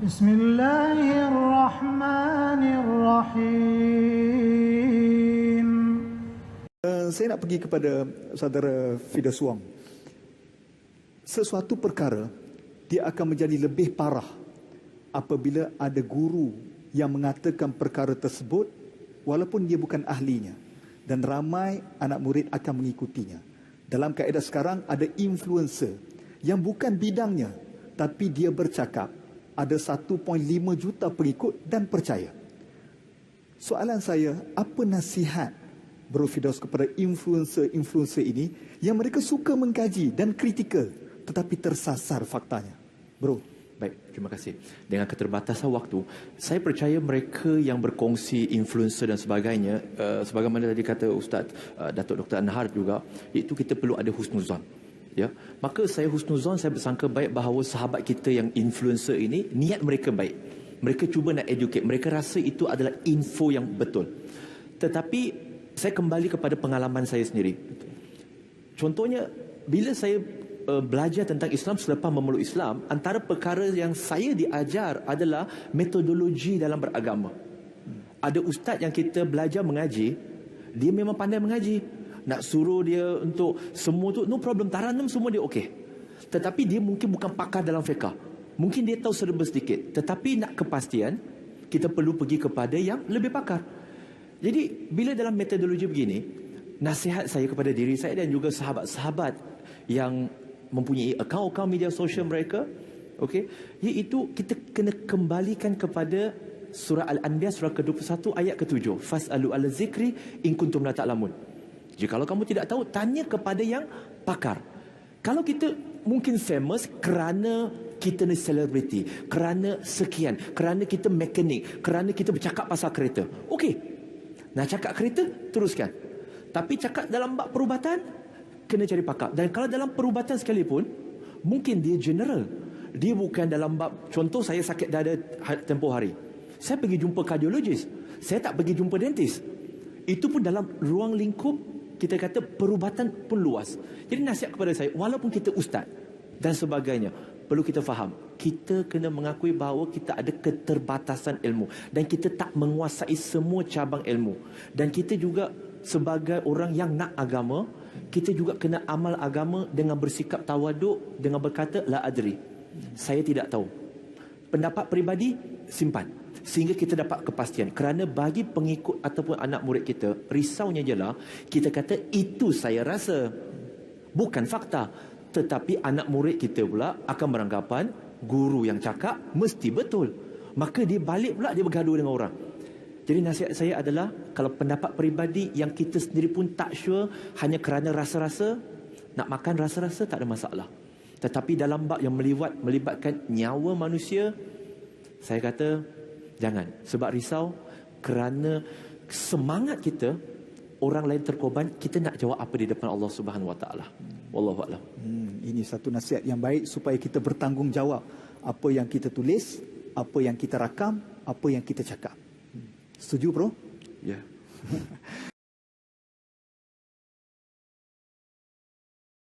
Bismillahirrahmanirrahim. Saya nak pergi kepada saudara Fidas Wong. Sesuatu perkara dia akan menjadi lebih parah apabila ada guru yang mengatakan perkara tersebut walaupun dia bukan ahlinya, dan ramai anak murid akan mengikutinya. Dalam kaedah sekarang ada influencer yang bukan bidangnya tapi dia bercakap, ada 1.5 juta pengikut dan percaya. Soalan saya, apa nasihat Bro Fidaus kepada influencer ini yang mereka suka mengkaji dan kritikal tetapi tersasar faktanya? Bro. Baik, terima kasih. Dengan keterbatasan waktu, saya percaya mereka yang berkongsi influencer dan sebagainya, sebagaimana tadi kata Ustaz Datuk Dr. Anhar juga, iaitu kita perlu ada husnuzon. Ya, maka saya husnuzon, saya bersangka baik bahawa sahabat kita yang influencer ini niat mereka baik. Mereka cuba nak educate, mereka rasa itu adalah info yang betul. Tetapi saya kembali kepada pengalaman saya sendiri. Contohnya, bila saya belajar tentang Islam selepas memeluk Islam, antara perkara yang saya diajar adalah metodologi dalam beragama. Ada ustaz yang kita belajar mengaji, dia memang pandai mengaji. Nak suruh dia untuk semua tu, no problem, taranum semua dia okey. Tetapi dia mungkin bukan pakar dalam fiqah. Mungkin dia tahu serba sedikit. Tetapi nak kepastian, kita perlu pergi kepada yang lebih pakar. Jadi, bila dalam metodologi begini, nasihat saya kepada diri saya dan juga sahabat-sahabat yang mempunyai akaun-akaun media sosial mereka, okey, iaitu kita kena kembalikan kepada surah Al-Anbiya surah ke-21 ayat ke-7. Fas'alu ala zikri in kuntum la ta'lamun. Jikalau kamu tidak tahu, tanya kepada yang pakar. Kalau kita mungkin famous kerana kita ni selebriti, kerana sekian, kerana kita mekanik, kerana kita bercakap pasal kereta. Okey, nak cakap kereta, teruskan. Tapi cakap dalam bab perubatan, kena cari pakar. Dan kalau dalam perubatan sekalipun, mungkin dia general. Dia bukan dalam bab, contoh saya sakit dada tempoh hari, saya pergi jumpa kardiologis, saya tak pergi jumpa dentist. Itu pun dalam ruang lingkup, kita kata perubatan pun luas. Jadi nasihat kepada saya, walaupun kita ustaz dan sebagainya, perlu kita faham, kita kena mengakui bahawa kita ada keterbatasan ilmu dan kita tak menguasai semua cabang ilmu. Dan kita juga sebagai orang yang nak agama, kita juga kena amal agama dengan bersikap tawaduk, dengan berkata la adri, saya tidak tahu. Pendapat peribadi simpan sehingga kita dapat kepastian. Kerana bagi pengikut ataupun anak murid kita, risaunya jelah kita kata itu saya rasa, bukan fakta. Tetapi anak murid kita pula akan beranggapan guru yang cakap mesti betul. Maka dia balik pula, dia bergaduh dengan orang. Jadi nasihat saya adalah, kalau pendapat peribadi yang kita sendiri pun tak sure, hanya kerana rasa-rasa, nak makan rasa-rasa tak ada masalah. Tetapi dalam bab yang melibatkan nyawa manusia, saya kata jangan. Sebab risau kerana semangat kita, orang lain terkorban, kita nak jawab apa di depan Allah Subhanahu Wa Taala. Wallahu a'lam. Ini satu nasihat yang baik supaya kita bertanggungjawab apa yang kita tulis, apa yang kita rakam, apa yang kita cakap. Setuju, bro? Ya. Yeah.